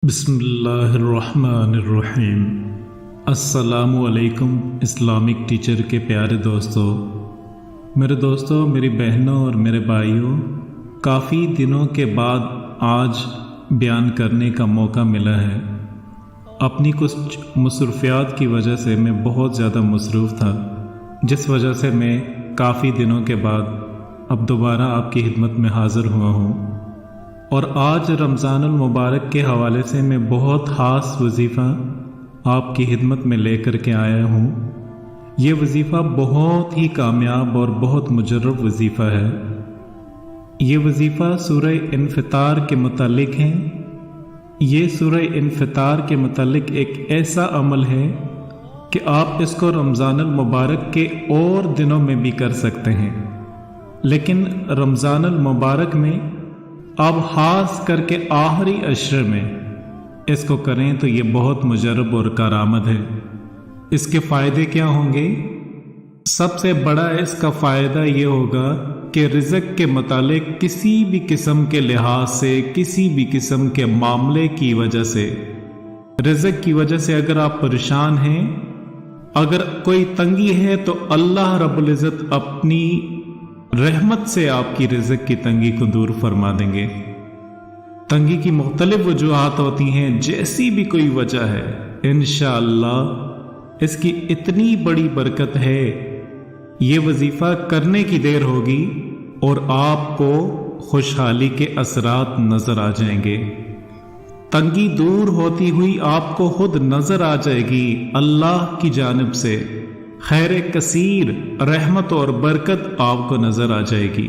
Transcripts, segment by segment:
بسم اللہ الرحمن الرحیم۔ السلام علیکم اسلامک ٹیچر کے پیارے دوستوں، میری بہنوں اور میرے بھائیوں، کافی دنوں کے بعد آج بیان کرنے کا موقع ملا ہے۔ اپنی کچھ مصروفیات کی وجہ سے میں بہت زیادہ مصروف تھا، جس وجہ سے میں کافی دنوں کے بعد اب دوبارہ آپ کی خدمت میں حاضر ہوا ہوں۔ اور آج رمضان المبارک کے حوالے سے میں بہت خاص وظیفہ آپ کی خدمت میں لے کر کے آیا ہوں۔ یہ وظیفہ بہت ہی کامیاب اور بہت مجرب وظیفہ ہے۔ یہ وظیفہ سورہ انفطار کے متعلق ہے۔ یہ سورہ انفطار کے متعلق ایک ایسا عمل ہے کہ آپ اس کو رمضان المبارک کے اور دنوں میں بھی کر سکتے ہیں، لیکن رمضان المبارک میں اب خاص کر کے آخری عشر میں اس کو کریں تو یہ بہت مجرب اور کارآمد ہے۔ اس کے فائدے کیا ہوں گے؟ سب سے بڑا اس کا فائدہ یہ ہوگا کہ رزق کے متعلق کسی بھی قسم کے لحاظ سے، کسی بھی قسم کے معاملے کی وجہ سے، رزق کی وجہ سے اگر آپ پریشان ہیں، اگر کوئی تنگی ہے، تو اللہ رب العزت اپنی رحمت سے آپ کی رزق کی تنگی کو دور فرما دیں گے۔ تنگی کی مختلف وجوہات ہوتی ہیں، جیسی بھی کوئی وجہ ہے، انشاءاللہ اس کی اتنی بڑی برکت ہے، یہ وظیفہ کرنے کی دیر ہوگی اور آپ کو خوشحالی کے اثرات نظر آ جائیں گے۔ تنگی دور ہوتی ہوئی آپ کو خود نظر آ جائے گی اللہ کی جانب سے خیر کثیر، رحمت اور برکت آپ کو نظر آ جائے گی۔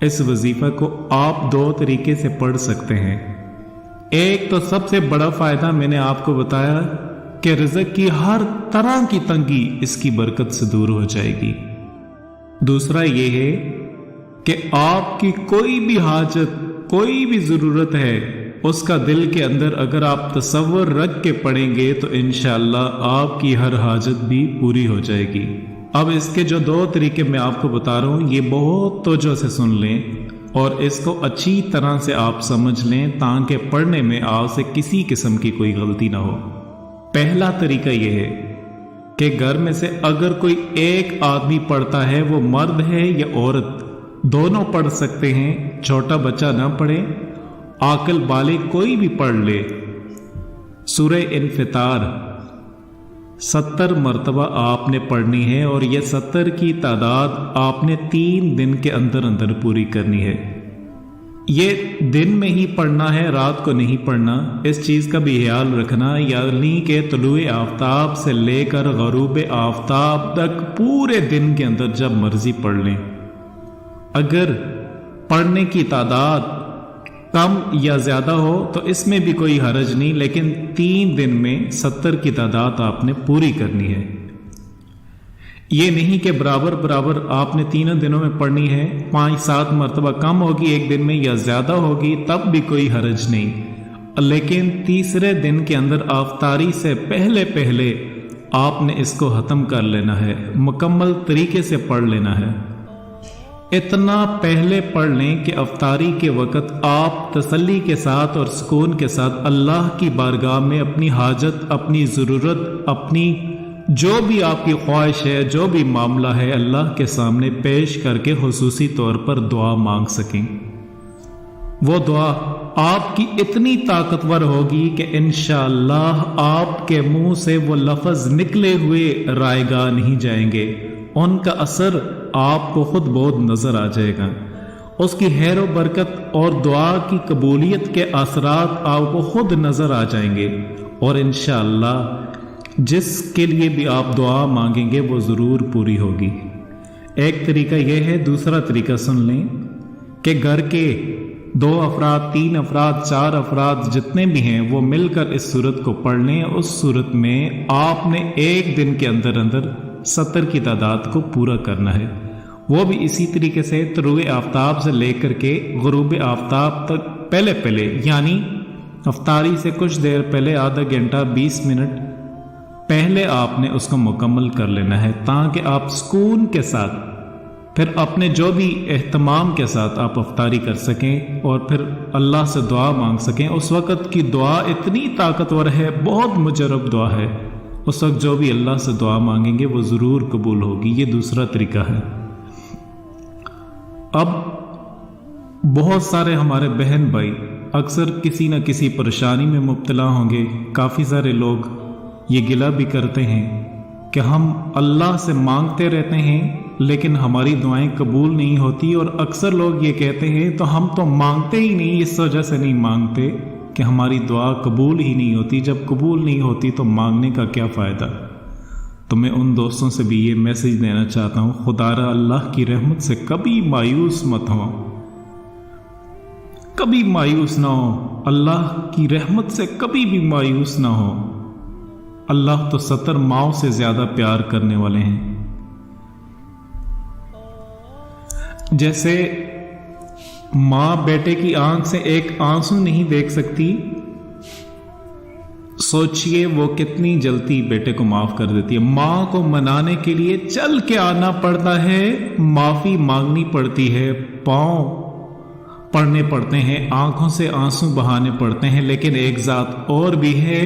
اس وظیفہ کو آپ دو طریقے سے پڑھ سکتے ہیں۔ ایک تو سب سے بڑا فائدہ میں نے آپ کو بتایا کہ رزق کی ہر طرح کی تنگی اس کی برکت سے دور ہو جائے گی۔ دوسرا یہ ہے کہ آپ کی کوئی بھی حاجت، کوئی بھی ضرورت ہے، اس کا دل کے اندر اگر آپ تصور رکھ کے پڑھیں گے تو انشاءاللہ آپ کی ہر حاجت بھی پوری ہو جائے گی۔ اب اس کے جو دو طریقے میں آپ کو بتا رہا ہوں، یہ بہت توجہ سے سن لیں اور اس کو اچھی طرح سے آپ سمجھ لیں تاکہ پڑھنے میں آپ سے کسی قسم کی کوئی غلطی نہ ہو۔ پہلا طریقہ یہ ہے کہ گھر میں سے اگر کوئی ایک آدمی پڑھتا ہے، وہ مرد ہے یا عورت، دونوں پڑھ سکتے ہیں، چھوٹا بچہ نہ پڑھے، عاقل بالغ کوئی بھی پڑھ لے۔ سورہ انفطار 70 مرتبہ آپ نے پڑھنی ہے اور یہ 70 کی تعداد آپ نے 3 دن کے اندر پوری کرنی ہے۔ یہ دن میں ہی پڑھنا ہے، رات کو نہیں پڑھنا۔ اس چیز کا بھی خیال رکھنا، یعنی کہ طلوع آفتاب سے لے کر غروب آفتاب تک پورے دن کے اندر جب مرضی پڑھ لیں۔ اگر پڑھنے کی تعداد کم یا زیادہ ہو تو اس میں بھی کوئی حرج نہیں، لیکن 3 دن میں 70 کی تعداد آپ نے پوری کرنی ہے۔ یہ نہیں کہ برابر آپ نے 3 دنوں میں پڑھنی ہے، 5-7 مرتبہ کم ہوگی ایک دن میں یا زیادہ ہوگی تب بھی کوئی حرج نہیں، لیکن تیسرے دن کے اندر افطاری سے پہلے آپ نے اس کو ختم کر لینا ہے، مکمل طریقے سے پڑھ لینا ہے۔ اتنا پہلے پڑھ لیں کہ افطاری کے وقت آپ تسلی کے ساتھ اور سکون کے ساتھ اللہ کی بارگاہ میں اپنی حاجت، اپنی ضرورت، اپنی جو بھی آپ کی خواہش ہے، جو بھی معاملہ ہے، اللہ کے سامنے پیش کر کے خصوصی طور پر دعا مانگ سکیں۔ وہ دعا آپ کی اتنی طاقتور ہوگی کہ انشاءاللہ آپ کے منہ سے وہ لفظ نکلے ہوئے رائے گاہ نہیں جائیں گے، ان کا اثر آپ کو خود بہت نظر آ جائے گا۔ اس کی خیر و برکت اور دعا کی قبولیت کے اثرات آپ کو خود نظر آ جائیں گے، اور انشاءاللہ جس کے لیے بھی آپ دعا مانگیں گے وہ ضرور پوری ہوگی۔ ایک طریقہ یہ ہے۔ دوسرا طریقہ سن لیں کہ گھر کے 2 افراد، 3 افراد، 4 افراد جتنے بھی ہیں وہ مل کر اس سورت کو پڑھ لیں۔ اس سورت میں آپ نے ایک دن کے اندر 70 کی تعداد کو پورا کرنا ہے، وہ بھی اسی طریقے سے طلوع آفتاب سے لے کر کے غروب آفتاب تک پہلے یعنی افطاری سے کچھ دیر پہلے، آدھا گھنٹہ 20 منٹ پہلے آپ نے اس کو مکمل کر لینا ہے، تاکہ آپ سکون کے ساتھ پھر اپنے جو بھی اہتمام کے ساتھ آپ افطاری کر سکیں اور پھر اللہ سے دعا مانگ سکیں. اس وقت کی دعا اتنی طاقتور ہے، بہت مجرب دعا ہے. اس وقت جو بھی اللہ سے دعا مانگیں گے وہ ضرور قبول ہوگی. یہ دوسرا طریقہ ہے. اب بہت سارے ہمارے بہن بھائی اکثر کسی نہ کسی پریشانی میں مبتلا ہوں گے. کافی سارے لوگ یہ گلہ بھی کرتے ہیں کہ ہم اللہ سے مانگتے رہتے ہیں لیکن ہماری دعائیں قبول نہیں ہوتی. اور اکثر لوگ یہ کہتے ہیں تو ہم تو مانگتے ہی نہیں، اس وجہ سے نہیں مانگتے کہ ہماری دعا قبول ہی نہیں ہوتی. جب قبول نہیں ہوتی تو مانگنے کا کیا فائدہ؟ تو میں ان دوستوں سے بھی یہ میسج دینا چاہتا ہوں، خدا را اللہ کی رحمت سے کبھی مایوس مت ہو، کبھی مایوس نہ ہو. اللہ کی رحمت سے کبھی بھی مایوس نہ ہو. اللہ تو 70 ماؤں سے زیادہ پیار کرنے والے ہیں. جیسے ماں بیٹے کی آنکھ سے ایک آنسو نہیں دیکھ سکتی، سوچئے وہ کتنی جلدی بیٹے کو معاف کر دیتی ہے. ماں کو منانے کے لیے چل کے آنا پڑتا ہے، معافی مانگنی پڑتی ہے، پاؤں پڑنے پڑتے ہیں، آنکھوں سے آنسو بہانے پڑتے ہیں. لیکن ایک ذات اور بھی ہے،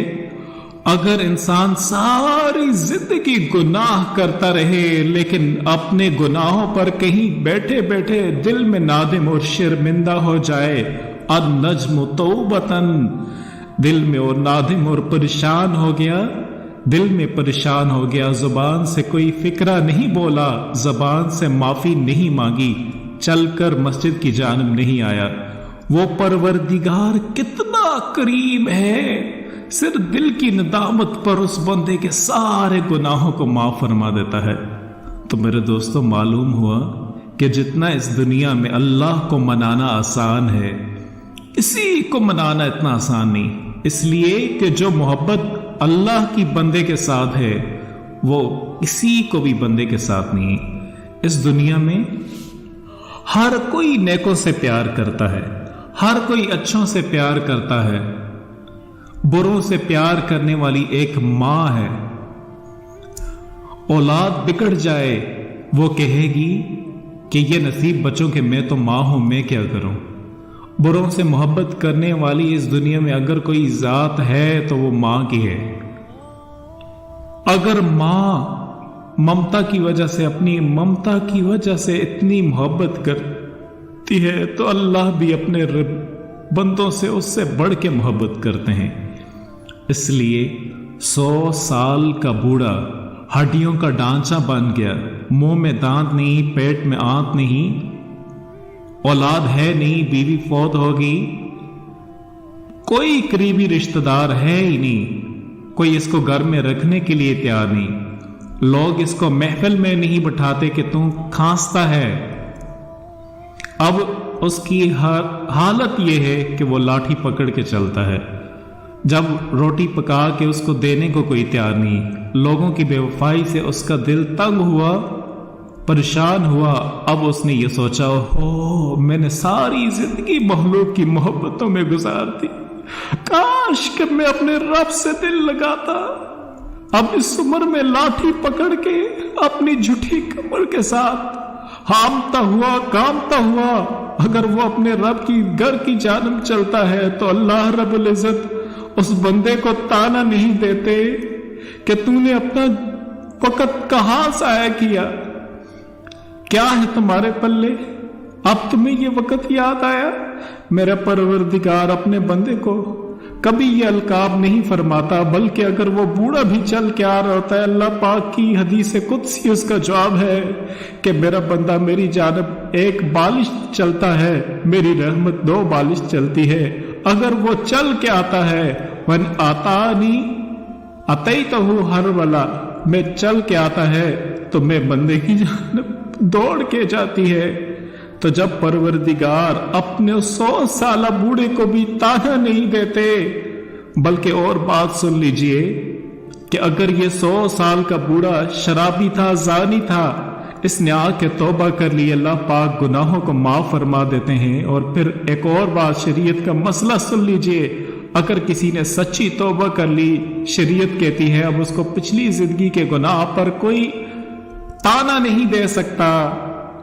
اگر انسان ساری زندگی گناہ کرتا رہے لیکن اپنے گناہوں پر کہیں بیٹھے بیٹھے دل میں نادم اور شرمندہ ہو جائے، النجم توبتن، دل میں اور نادم اور پریشان ہو گیا، دل میں پریشان ہو گیا، زبان سے کوئی فکرہ نہیں بولا، زبان سے معافی نہیں مانگی، چل کر مسجد کی جانب نہیں آیا، وہ پروردگار کتنا کریم ہے، صرف دل کی ندامت پر اس بندے کے سارے گناہوں کو معاف فرما دیتا ہے. تو میرے دوستو، معلوم ہوا کہ جتنا اس دنیا میں اللہ کو منانا آسان ہے، اسی کو منانا اتنا آسان نہیں. اس لیے کہ جو محبت اللہ کی بندے کے ساتھ ہے وہ کسی کو بھی بندے کے ساتھ نہیں. اس دنیا میں ہر کوئی نیکوں سے پیار کرتا ہے، ہر کوئی اچھوں سے پیار کرتا ہے. بروں سے پیار کرنے والی ایک ماں ہے. اولاد بگڑ جائے وہ کہے گی کہ یہ نصیب بچوں کے میں تو ماں ہوں، میں کیا کروں. بروں سے محبت کرنے والی اس دنیا میں اگر کوئی ذات ہے تو وہ ماں کی ہے. اگر ماں ممتا کی وجہ سے، اپنی ممتا کی وجہ سے اتنی محبت کرتی ہے تو اللہ بھی اپنے بندوں سے اس سے بڑھ کے محبت کرتے ہیں. اس لیے 100 سال کا بوڑھا ہڈیوں کا ڈھانچہ بن گیا، منہ میں دانت نہیں، پیٹ میں آنت نہیں، اولاد ہے نہیں، بیوی فوت ہوگی، کوئی قریبی رشتہ دار ہے ہی نہیں، کوئی اس کو گھر میں رکھنے کے لیے تیار نہیں، لوگ اس کو محفل میں نہیں بٹھاتے کہ تم کھانستا ہے. اب اس کی حالت یہ ہے کہ وہ لاٹھی پکڑ کے چلتا ہے. جب روٹی پکا کے اس کو دینے کو کوئی تیار نہیں، لوگوں کی بے وفائی سے اس کا دل تنگ ہوا، پریشان ہوا. اب اس نے یہ سوچا، میں نے ساری زندگی مخلوق کی محبتوں میں گزار دی، کاش کہ میں اپنے رب سے دل لگاتا. اب اس عمر میں لاٹھی پکڑ کے اپنی جھٹی کمر کے ساتھ ہامتا ہوا، کامتا ہوا اگر وہ اپنے رب کی گھر کی جانب چلتا ہے تو اللہ رب العزت اس بندے کو تانا نہیں دیتے کہ تو نے اپنا وقت کہاں ضائع کیا، کیا ہے تمہارے پلے، اب تمہیں یہ وقت یاد آیا. میرا پروردگار اپنے بندے کو کبھی یہ القاب نہیں فرماتا، بلکہ اگر وہ بوڑھا بھی چل کے آ رہا ہوتا ہے، اللہ پاک کی حدیث قدسی اس کا جواب ہے کہ میرا بندہ میری جانب 1 بالش چلتا ہے، میری رحمت 2 بالش چلتی ہے. اگر وہ چل کے آتا ہے، وَن آتانی اتیتہ ہر والا، میں چل کے آتا ہے تو میں بندے کی جانب دوڑ کے جاتی ہے. تو جب پروردگار اپنے 100 سالہ بوڑھے کو بھی تانا نہیں دیتے، بلکہ اور بات سن لیجئے کہ اگر یہ 100 سال کا بوڑھا شرابی تھا، زانی تھا، اس نے آ کے توبہ کر لی، اللہ پاک گناہوں کو معاف فرما دیتے ہیں. اور پھر ایک اور بات، شریعت کا مسئلہ سن لیجئے، اگر کسی نے سچی توبہ کر لی، شریعت کہتی ہے اب اس کو پچھلی زندگی کے گناہ پر کوئی تانا نہیں دے سکتا،